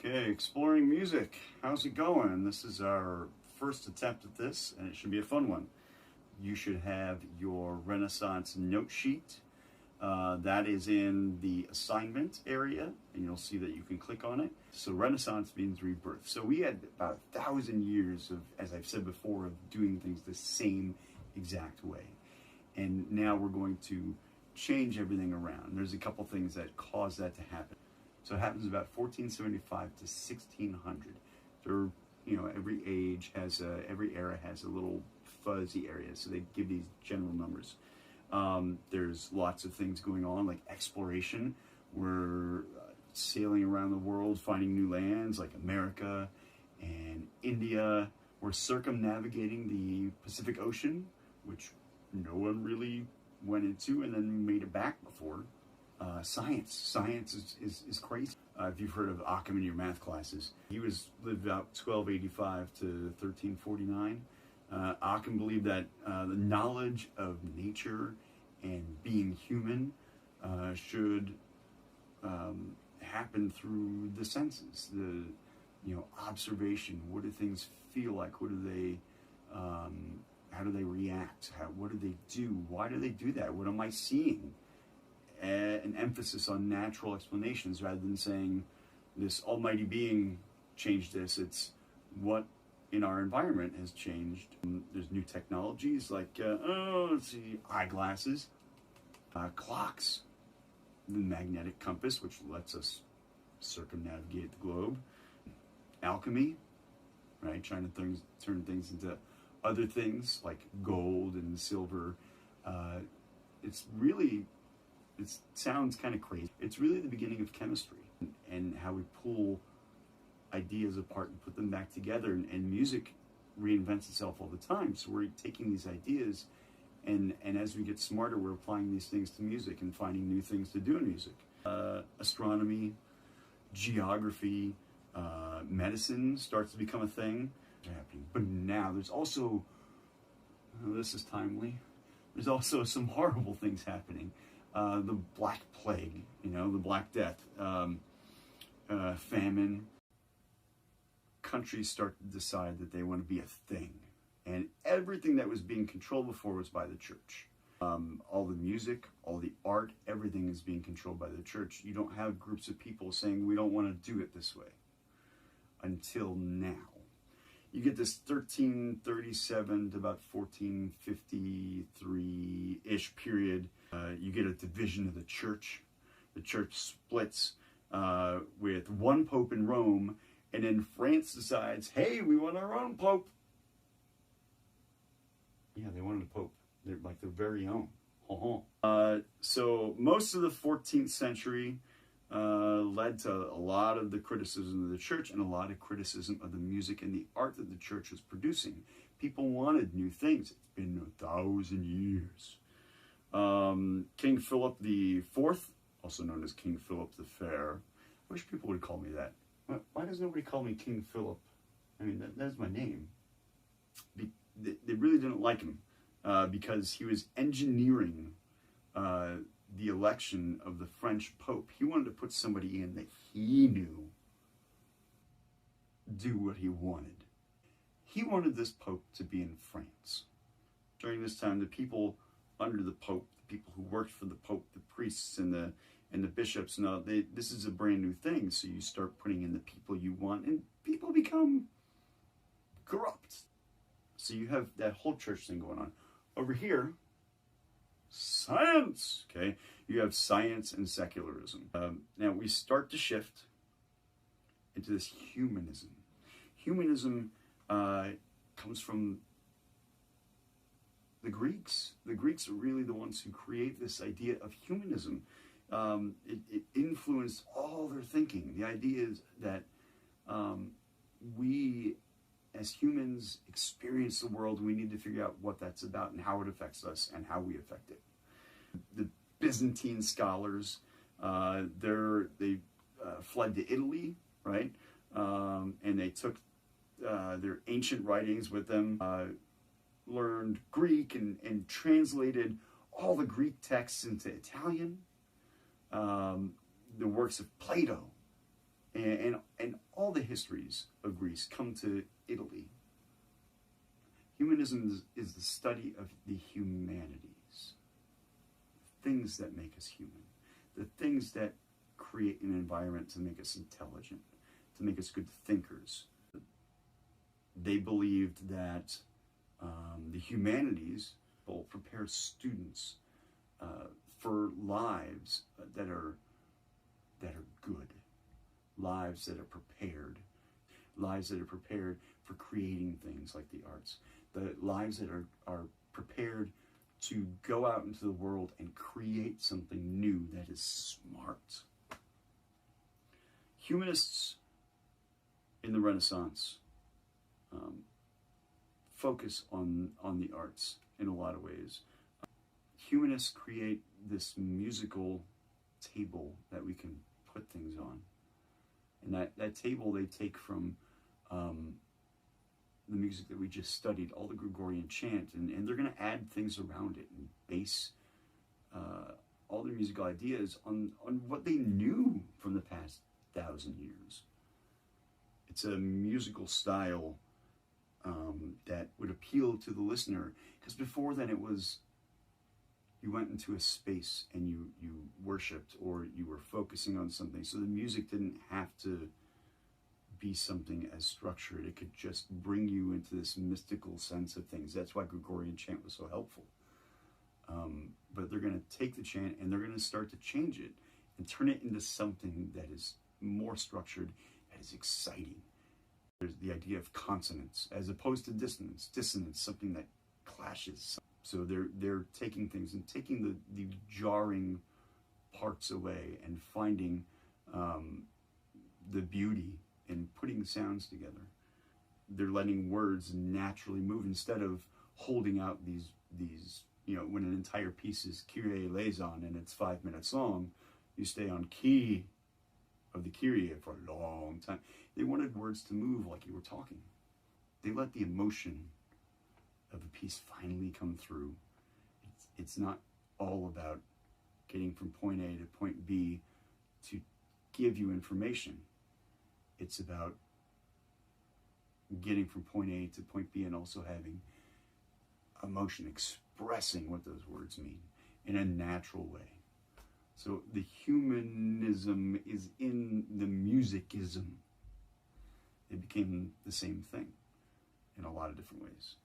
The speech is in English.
Okay, exploring music. How's it going? This is our first attempt at this, and it should be a fun one. You should have your Renaissance note sheet. That is in the assignment area, and you'll see that you can click on it. So Renaissance means rebirth. So we had about 1,000 years of, as I've said before, of doing things the same exact way. And now we're going to change everything around. There's a couple things that cause that to happen. So it happens about 1475 to 1600. There, every age has every era has a little fuzzy area, so they give these general numbers. There's lots of things going on, like exploration. We're sailing around the world, finding new lands, like America and India. We're circumnavigating the Pacific Ocean, which no one really went into and then made it back before. Science is crazy. If you've heard of Alchemy in your math classes, he lived about 1285 to 1349. Occam believed that the knowledge of nature and being human should happen through the senses. The observation. What do things feel like? What do they? How do they react? What do they do? Why do they do that? What am I seeing? An emphasis on natural explanations rather than saying this almighty being changed this. It's what in our environment has changed. There's new technologies like, let's see, eyeglasses, clocks, the magnetic compass, which lets us circumnavigate the globe, alchemy, right, trying to turn things into other things like gold and silver. It sounds kind of crazy. It's really the beginning of chemistry and how we pull ideas apart and put them back together. And music reinvents itself all the time. So we're taking these ideas and as we get smarter, we're applying these things to music and finding new things to do in music. Astronomy, geography, medicine starts to become a thing. But now there's also, this is timely, there's also some horrible things happening. The Black Plague, the Black Death, famine. Countries start to decide that they want to be a thing. And everything that was being controlled before was by the church. All the music, all the art, everything is being controlled by the church. You don't have groups of people saying, we don't want to do it this way. Until now. You get this 1337 to about 1453-ish period. You get a division of the church. The church splits with one pope in Rome, and then France decides, hey, we want our own pope. Yeah, they wanted a pope. They're like their very own. So most of the 14th century led to a lot of the criticism of the church and a lot of criticism of the music and the art that the church was producing. People wanted new things. It's been 1,000 years. King Philip IV, also known as King Philip the Fair. I wish people would call me that. Why does nobody call me King Philip? I mean, that's my name. They really didn't like him because he was engineering the election of the French Pope. He wanted to put somebody in that he knew do what he wanted. He wanted this Pope to be in France. During this time, the people under the Pope, the people who worked for the Pope, the priests and the bishops, this is a brand new thing. So you start putting in the people you want, and people become corrupt. So you have that whole church thing going on. Over here, science, okay? You have science and secularism. Now we start to shift into this humanism. Humanism comes from the Greeks. The Greeks are really the ones who create this idea of humanism. It influenced all their thinking. The idea is that we as humans experience the world. We need to figure out what that's about and how it affects us and how we affect it. The Byzantine scholars, they fled to Italy, right? And they took their ancient writings with them, learned Greek and translated all the Greek texts into Italian. The works of Plato, and all the histories of Greece come to Italy. Humanism is the study of the humanities, things that make us human, the things that create an environment to make us intelligent, to make us good thinkers. They believed that the humanities will prepare students for lives that are good, lives that are prepared, lives that are prepared for creating things like the arts, the lives that are prepared to go out into the world and create something new that is smart. Humanists in the Renaissance focus on the arts in a lot of ways. Humanists create this musical table that we can put things on. And that table they take from the music that we just studied, all the Gregorian chant, and they're going to add things around it and base all their musical ideas on what they knew from the past 1,000 years. It's a musical style that would appeal to the listener, because before then it was you went into a space and you worshipped, or you were focusing on something, so the music didn't have to be something as structured. It could just bring you into this mystical sense of things. That's why Gregorian chant was so helpful. But they're going to take the chant and they're going to start to change it and turn it into something that is more structured, that is exciting. There's the idea of consonance as opposed to dissonance. Dissonance, something that clashes. So they're taking things and taking the jarring parts away and finding the beauty in putting sounds together. They're letting words naturally move instead of holding out these when an entire piece is Kyrie eleison and it's 5 minutes long, you stay on key of the Kyrie for a long time. They wanted words to move like you were talking. They let the emotion of a piece finally come through. It's not all about getting from point A to point B to give you information. It's about getting from point A to point B and also having emotion, expressing what those words mean in a natural way. So the humanism is in the musicism. It became the same thing in a lot of different ways.